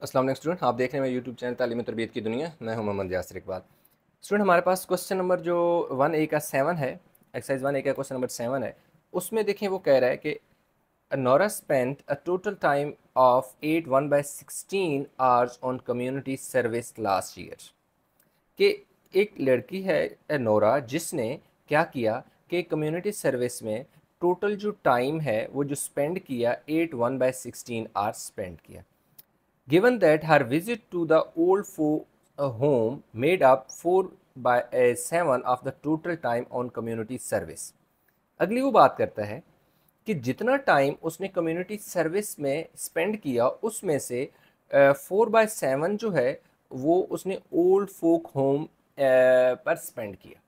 अस्सलाम वालेकुम स्टूडेंट, आप देख रहे हैं मेरे यूट्यूब चैनल तालीम तरबियत की दुनिया। मैं हूं मोहम्मद यासिर इकबाल। स्टूडेंट, हमारे पास क्वेश्चन नंबर जो 1A का 7 है, एक्सरसाइज 1A का क्वेश्चन नंबर 7 है। उसमें देखें वो कह रहा है कि Nora spent a total time of 8 1/16 hours on community service last year. कि एक लड़की है नोरा, जिसने क्या किया कि कम्युनिटी सर्विस में टोटल जो टाइम है वो जो स्पेंड किया 8 1/16 आवर्स स्पेंड किया। Given that her visit to the old home made up 4/7 of the total time on community service। अगली वो बात करता है कि जितना टाइम उसने कम्युनिटी सर्विस में स्पेंड किया उसमें से 4/7 जो है वो उसने ओल्ड फोक होम पर स्पेंड किया।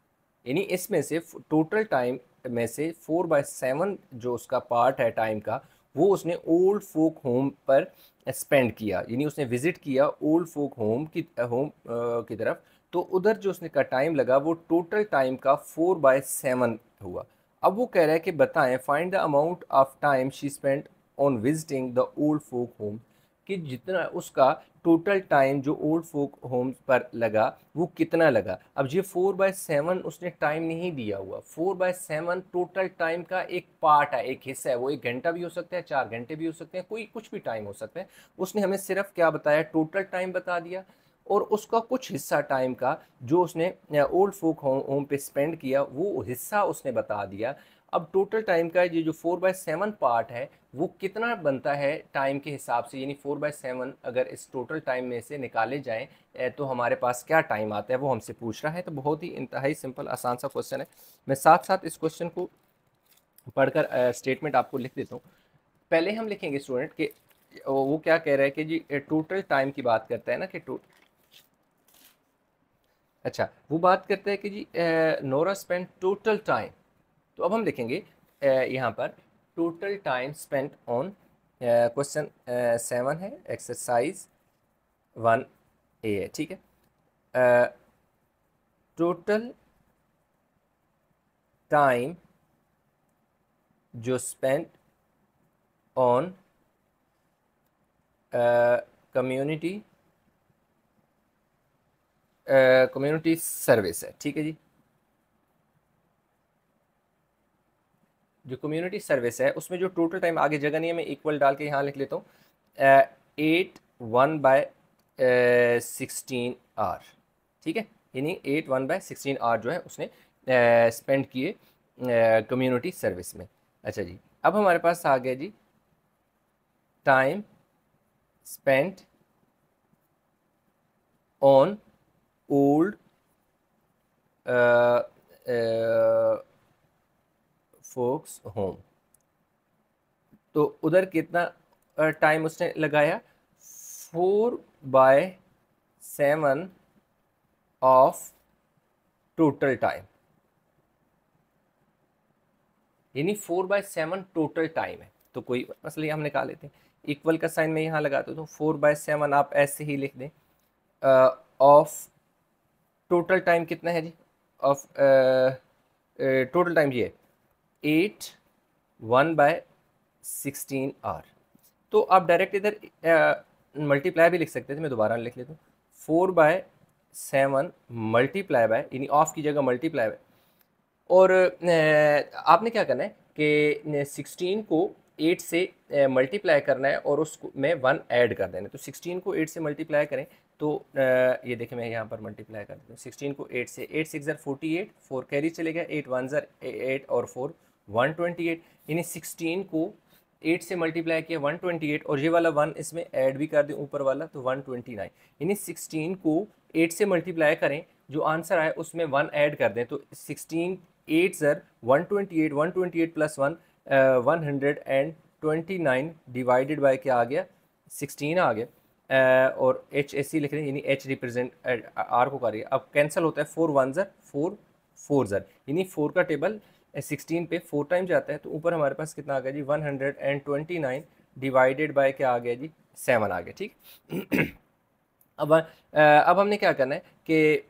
यानी इसमें से टोटल टाइम में से 4/7 जो उसका पार्ट है टाइम का, वो उसने ओल्ड फोक होम पर स्पेंड किया। यानी उसने विजिट किया ओल्ड फोक होम की तरफ, तो उधर जो उसने का टाइम लगा वो टोटल टाइम का 4/7 हुआ। अब वो कह रहा है कि बताएं, find the amount of time she spent on visiting the old folk home, कि जितना उसका टोटल टाइम जो ओल्ड फोक होम पर लगा वो कितना लगा। अब ये 4/7 उसने टाइम नहीं दिया हुआ। 4/7 टोटल टाइम का एक पार्ट है, एक हिस्सा है। वो 1 घंटा भी हो सकता है, 4 घंटे भी हो सकते हैं, कोई कुछ भी टाइम हो सकता है। उसने हमें सिर्फ क्या बताया, टोटल टाइम बता दिया, और उसका कुछ हिस्सा टाइम का जो उसने ओल्ड फोक होम पे स्पेंड किया वो हिस्सा उसने बता दिया। अब टोटल टाइम का ये जो 4/7 पार्ट है वो कितना बनता है टाइम के हिसाब से, यानी 4/7 अगर इस टोटल टाइम में से निकाले जाएं तो हमारे पास क्या टाइम आता है, वो हमसे पूछ रहा है। तो बहुत ही इंतहाई सिंपल आसान सा क्वेश्चन है। मैं साथ साथ इस क्वेश्चन को पढ़कर स्टेटमेंट आपको लिख देता हूँ। पहले हम लिखेंगे स्टूडेंट कि वो क्या कह रहा है कि जी टोटल टाइम की बात करता है ना, कि अच्छा वो बात करता है कि जी नोरा स्पेंड टोटल टाइम। तो अब हम लिखेंगे यहाँ पर total time spent on, question 7 है, एक्सरसाइज 1A है, ठीक है। टोटल टाइम जो spent on community community service है, ठीक है जी। जो कम्युनिटी सर्विस है उसमें जो टोटल टाइम, आगे जगह नहीं है, मैं इक्वल डाल के यहाँ लिख लेता हूँ, 8 1/16 आवर, ठीक है। यानी 8 1/16 आवर जो है उसने स्पेंड किए कम्युनिटी सर्विस में। अच्छा जी, अब हमारे पास आ गया जी time spent on old folks home. तो उधर कितना टाइम उसने लगाया, 4/7 ऑफ टोटल टाइम। यानी 4/7 टोटल टाइम है। तो कोई मसला हम निकाल लेते हैं, इक्वल का साइन मैं यहाँ लगा देता हूँ। 4/7 आप ऐसे ही लिख दें, ऑफ टोटल टाइम कितना है जी, ऑफ टोटल टाइम ये 8 1/16 आवर। तो आप डायरेक्ट इधर मल्टीप्लाई भी लिख सकते थे, मैं दोबारा लिख लेता हूँ। 4/7 मल्टीप्लाई बाय, यानी ऑफ की जगह मल्टीप्लाई बाय, और आपने क्या करना है कि 16 को 8 से मल्टीप्लाई करना है और उसको में 1 ऐड कर देना है। तो 16 को 8 से मल्टीप्लाई करें तो ये देखिए मैं यहाँ पर मल्टीप्लाई कर देता हूँ। 16 को 8 से, 8 6 48, 4 कैरी चले गया, 8 1 8 और 4 128। यानी 16 को 8 से मल्टीप्लाई किया 128, और ये वाला 1 इसमें ऐड भी कर दें ऊपर वाला तो 129। यानी 16 को 8 से मल्टीप्लाई करें, जो आंसर आए उसमें 1 ऐड कर दें, तो 16 8 सर 128, 128 प्लस 1 129 डिवाइडेड बाय क्या आ गया, 16 आ गया। और एच एस सी लिख रहे हैं, यानी एच रिप्रेजेंट आर को कर रही है। अब कैंसिल होता है, 4 1 ज़र 4 4 ज़र, यानी 4 का टेबल 16 पे 4 टाइम जाता है। तो ऊपर हमारे पास कितना आ गया जी, 129 डिवाइडेड बाय क्या आ गया जी, 7 आ गया, ठीक। अब हमने क्या करना है कि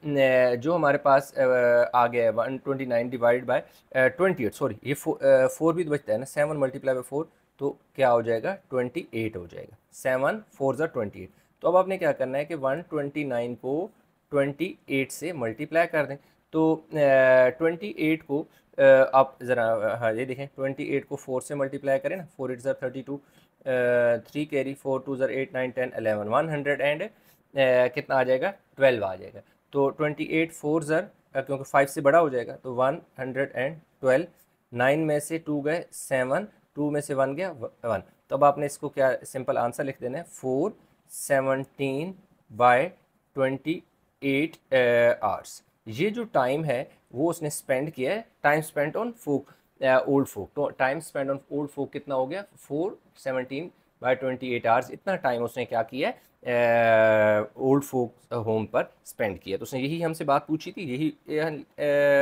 जो हमारे पास आ गया है 129 डिवाइड बाय 28, सॉरी ये 4 भी तो बचता है ना, 7 मल्टीप्लाई बाय 4 तो क्या हो जाएगा, 28 हो जाएगा। 7 4 ज़ा 28। तो अब आपने क्या करना है कि 129 को 28 से मल्टीप्लाई कर दें। तो 28 को आप ज़रा हाँ ये देखें, 28 को 4 से मल्टीप्लाई करें ना, 4 8 32, 3 कैरी 4 2 8 9 10 11 100 एंड कितना आ जाएगा, 12 आ जाएगा। तो 28 4 क्योंकि 5 से बड़ा हो जाएगा तो 112, 9 में से 2 गए 7, 2 में से 1 गया 1। तो अब आपने इसको क्या सिंपल आंसर लिख देना है 417/28 आवर्स। ये जो टाइम है वो उसने स्पेंड किया है, time spend on folk, old folk. तो time spend on old folk कितना हो गया, 417/28 आवर्स। इतना टाइम उसने क्या किया है, ओल्ड फोक होम पर स्पेंड किया। तो उसने यही हमसे बात पूछी थी, यही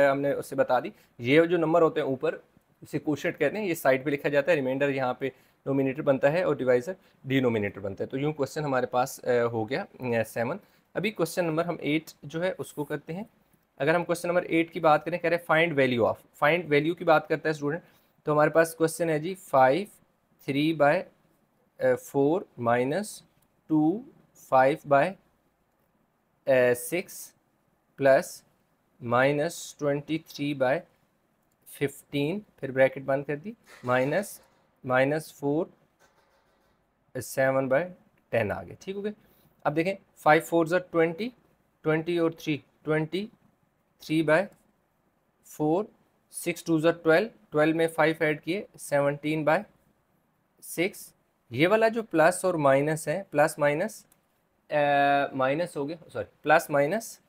हमने उससे बता दी। ये जो नंबर होते हैं ऊपर इसे कोशेंट कहते हैं, ये साइड पे लिखा जाता है, रिमाइंडर यहाँ पे नोमिनेटर बनता है और डिवाइजर डिनोमिनेटर बनता है। तो यूँ क्वेश्चन हमारे पास हो गया 7। अभी क्वेश्चन नंबर हम 8 जो है उसको करते हैं। अगर हम क्वेश्चन नंबर 8 की बात करें, कह रहे हैं find value of, find value की बात करता है स्टूडेंट। तो हमारे पास क्वेश्चन है जी 5 3/4 -2 5/6 प्लस -23/15, फिर ब्रैकेट बंद कर दी, -4 7/10 आ गए। ठीक हो गए। अब देखें 5 4 20, 20 और 3 23/4, 6 2 12, 12 में 5 ऐड किए 17/6। ये वाला जो प्लस और माइनस है, प्लस माइनस माइनस हो गया, सॉरी प्लस माइनस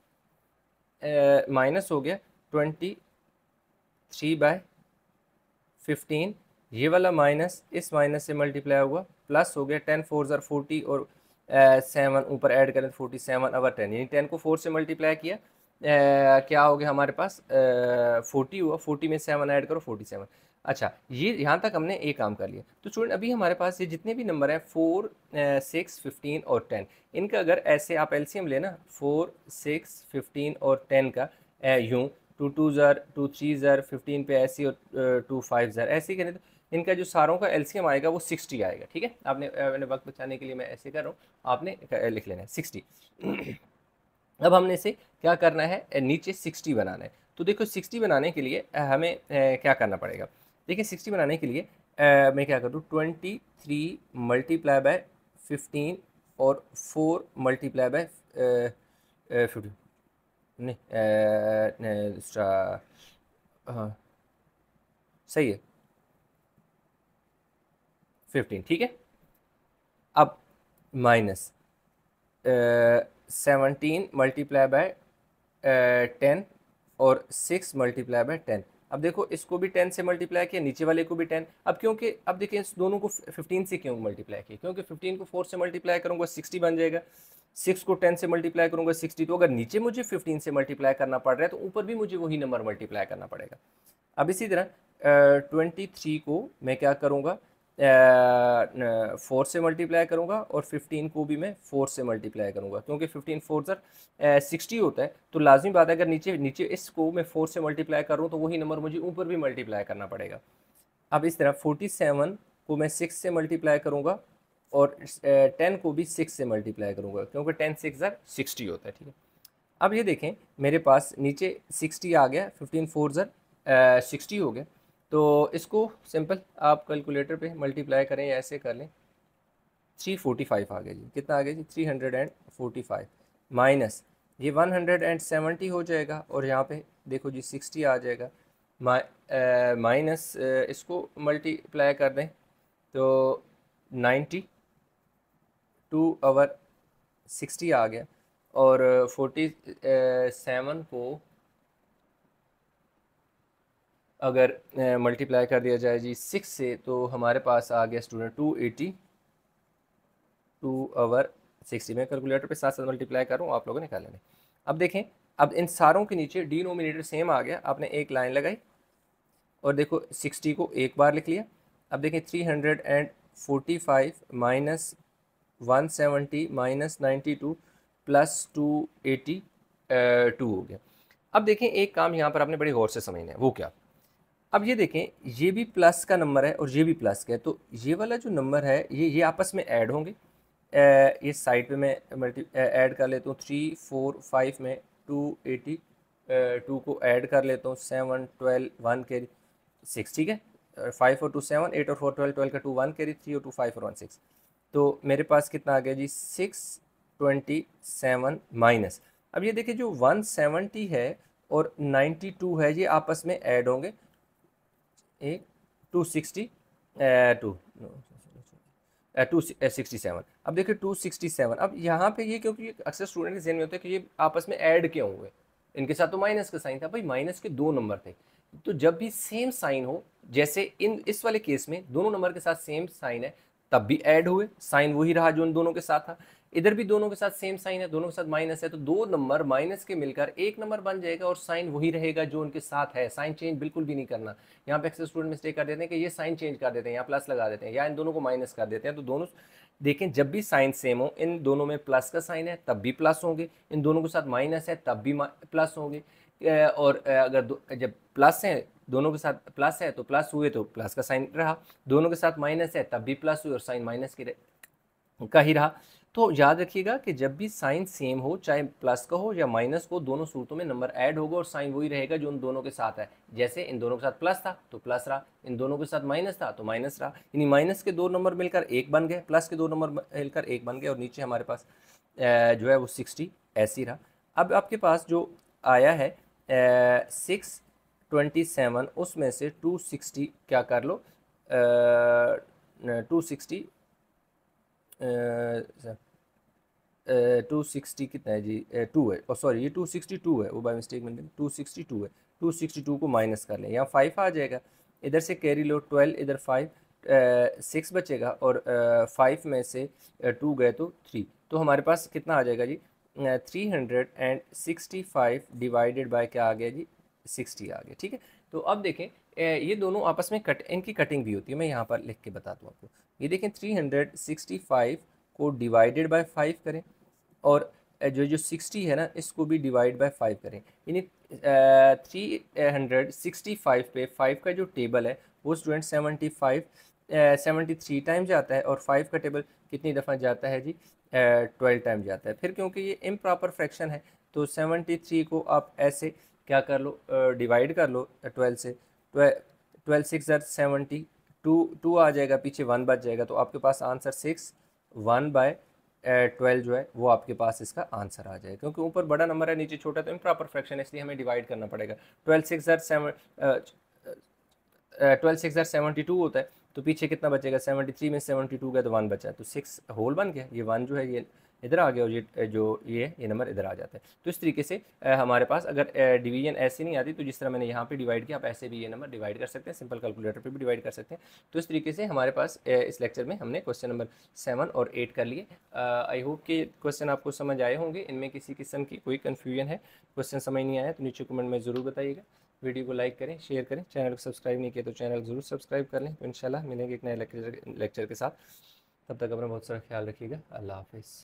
माइनस हो गया 23/15। ये वाला माइनस इस माइनस से मल्टीप्लाई हुआ, प्लस हो गया 10 4 40 और 7 ऊपर ऐड करें 47/10, यानी 10 को 4 से मल्टीप्लाई किया, क्या हो गया हमारे पास 40 हुआ, 40 में 7 ऐड करो 47। अच्छा, ये यहाँ तक हमने एक काम कर लिया। तो स्टूडेंट अभी हमारे पास ये जितने भी नंबर हैं 4 6 15 और 10, इनका अगर ऐसे आप एलसीएम लेना 4 6 15 और 10 का, यूँ 2 2 2 3 15 पे ऐसी और 2 5 ऐसे ही करें तो इनका जो सारों का एलसीएम आएगा वो 60 आएगा। ठीक है, आपने मैंने वक्त बचाने के लिए मैं ऐसे कर रहा हूँ, आपने लिख लेना है 60। अब हमने इसे क्या करना है, नीचे 60 बनाना है। तो देखो 60 बनाने के लिए हमें क्या करना पड़ेगा। देखिए 60 बनाने के लिए मैं क्या करूँ, 23 मल्टीप्लाई बाय 15 और 4 मल्टीप्लाई बाय 15, नहीं हाँ सही है 15। ठीक है, अब माइनस 17 मल्टीप्लाई बाय 10 और 6 मल्टीप्लाई बाय 10। अब देखो इसको भी 10 से मल्टीप्लाई किया, नीचे वाले को भी 10। अब क्योंकि अब देखिए इस दोनों को 15 से क्यों मल्टीप्लाई किया, क्योंकि 15 को 4 से मल्टीप्लाई करूँगा 60 बन जाएगा, 6 को 10 से मल्टीप्लाई करूँगा 60। तो अगर नीचे मुझे 15 से मल्टीप्लाई करना पड़ रहा है तो ऊपर भी मुझे वही नंबर मल्टीप्लाई करना पड़ेगा। अब इसी तरह 23 को मैं क्या करूँगा, 4 से मल्टीप्लाई करूँगा और 15 को भी मैं 4 से मल्टीप्लाई करूँगा, क्योंकि 15 4 60 होता है। तो लाजमी बात है अगर नीचे नीचे इसको मैं 4 से मल्टीप्लाई कर रहा हूँ तो वही नंबर मुझे ऊपर भी मल्टीप्लाई करना पड़ेगा। अब इस तरह 47 को मैं 6 से मल्टीप्लाई करूँगा और 10 को भी 6 से मल्टीप्लाई करूँगा, क्योंकि 10 6 60 होता है। ठीक है, अब ये देखें मेरे पास नीचे 60 आ गया, 15 4 60 हो गया। तो इसको सिंपल आप कैलकुलेटर पे मल्टीप्लाई करें या ऐसे कर लें, 345 आ गया जी। कितना आ गया जी, 345 माइनस ये 170 हो जाएगा और यहाँ पे देखो जी 60 आ जाएगा, माइनस इसको मल्टीप्लाई कर दें तो 92/60 आ गया और 47 को अगर मल्टीप्लाई कर दिया जाए जी 6 से तो हमारे पास आ गया स्टूडेंट 282/60। मैं कैलकुलेटर पे साथ साथ मल्टीप्लाई कर रहा हूँ, आप लोगों ने कर लेना। अब देखें, अब इन सारों के नीचे डिनोमिनेटर सेम आ गया, आपने एक लाइन लगाई और देखो 60 को एक बार लिख लिया। अब देखें 345 माइनस 170 माइनस 92 प्लस 282 हो गया। अब देखें एक काम यहाँ पर आपने बड़ी गौर से समझना है, वो क्या। अब ये देखें ये भी प्लस का नंबर है और ये भी प्लस का है, तो ये वाला जो नंबर है ये आपस में ऐड होंगे इस साइड पे मैं ऐड कर लेता हूँ 3 4 5 में 280 2 को ऐड कर लेता हूँ 7 12 1 कैरी 6, ठीक है। 5 और 2 7, 8 और 4 12, 12 का 2 1 कैरी, 3 और 2 5 और 1 6। तो मेरे पास कितना आ गया जी 627 माइनस। अब ये देखिए जो 170 है और 92 है ये आपस में ऐड होंगे, एक 260 टू 267। अब देखिए 267, अब यहाँ पे ये क्योंकि अक्सर स्टूडेंट के जहन में होता है कि ये आपस में ऐड क्यों हुए, इनके साथ तो माइनस का साइन था। भाई माइनस के दो नंबर थे, तो जब भी सेम साइन हो, जैसे इस वाले केस में दोनों नंबर के साथ सेम साइन है तब भी ऐड हुए, साइन वही रहा जो इन दोनों के साथ था। इधर भी दोनों के साथ सेम साइन है, दोनों के साथ माइनस है, तो दो नंबर माइनस के मिलकर एक नंबर बन जाएगा और साइन वही रहेगा जो उनके साथ है। साइन चेंज बिल्कुल भी नहीं करना। यहाँ पे अक्सर स्टूडेंट मिस्टेक कर देते हैं कि ये साइन चेंज कर देते हैं, यहाँ प्लस लगा देते हैं या इन दोनों को माइनस कर देते हैं। तो दोनों देखें, जब भी साइन सेम हो, इन दोनों में प्लस का साइन है तब भी प्लस होंगे, इन दोनों के साथ माइनस है तब भी प्लस होंगे। और अगर जब प्लस है, दोनों के साथ प्लस है तो प्लस हुए तो प्लस का साइन रहा, दोनों के साथ माइनस है तब भी प्लस हुए और साइन माइनस का ही रहा। तो याद रखिएगा कि जब भी साइन सेम हो, चाहे प्लस का हो या माइनस को, दोनों सूरतों में नंबर ऐड होगा और साइन वही रहेगा जो उन दोनों के साथ है। जैसे इन दोनों के साथ प्लस था तो प्लस रहा, इन दोनों के साथ माइनस था तो माइनस रहा, यानी माइनस के दो नंबर मिलकर एक बन गए, प्लस के दो नंबर मिलकर एक बन गए, और नीचे हमारे पास जो है वो 60 ऐसी रहा। अब आपके पास जो आया है 627, उसमें से 260 क्या कर लो, 260 260 कितना है जी, 2 है, और सॉरी ये 262 है, वो बाय मिस्टेक मैंने 262 है। 262 को माइनस कर लें, यहाँ 5 आ जाएगा, इधर से कैरी लो 12, इधर 5 6 बचेगा, और 5 में से 2 गए तो 3, तो हमारे पास कितना आ जाएगा जी 365 डिवाइडेड बाय क्या आ गया जी 60 आ गया, ठीक है। तो अब देखें ये दोनों आपस में इनकी कटिंग भी होती है, मैं यहाँ पर लिख के बताता हूँ आपको। ये देखें 365 को डिवाइडेड बाय 5 करें, और जो 60 है ना इसको भी डिवाइड बाय 5 करें, यानी 365 पे 5 का जो टेबल है वो स्टूडेंट 73 टाइम जाता है, और 5 का टेबल कितनी दफ़ा जाता है जी 12 टाइम जाता है। फिर क्योंकि ये इम्प्रॉपर फ्रैक्शन है तो 73 को आप ऐसे क्या कर लो, डिवाइड कर लो 12 से, 12 6 70, टू आ जाएगा, पीछे 1 बच जाएगा, तो आपके पास आंसर 6 1 बाय 12 जो है वो आपके पास इसका आंसर आ जाएगा। क्योंकि ऊपर बड़ा नंबर है नीचे छोटा, तो इम्प्रॉपर फ्रैक्शन है, इसलिए हमें डिवाइड करना पड़ेगा। 12 6 72 होता है, तो पीछे कितना बचेगा 73 में 72 का तो 1 बचा है, तो 6 होल बन गया, ये 1 जो है ये इधर आ गया, और ये नंबर इधर आ जाता है। तो इस तरीके से हमारे पास अगर डिवीजन ऐसे नहीं आती तो जिस तरह मैंने यहाँ पे डिवाइड किया, आप ऐसे भी ये नंबर डिवाइड कर सकते हैं, सिंपल कैलकुलेटर पे भी डिवाइड कर सकते हैं। तो इस तरीके से हमारे पास इस लेक्चर में हमने क्वेश्चन नंबर 7 और 8 कर लिए। आई होप कि क्वेश्चन आपको समझ आए होंगे, इनमें किसी किस्म की कोई कन्फ्यूजन है, क्वेश्चन समझ नहीं आया तो नीचे कमेंट में ज़रूर बताइएगा। वीडियो को लाइक करें, शेयर करें, चैनल को सब्सक्राइब नहीं किया तो चैनल ज़रूर सब्सक्राइब कर लें। तो इंशाल्लाह मिलेंगे एक नए लेक्चर के साथ, तब तक अपना बहुत सारा ख्याल रखिएगा। अल्लाह हाफिज़।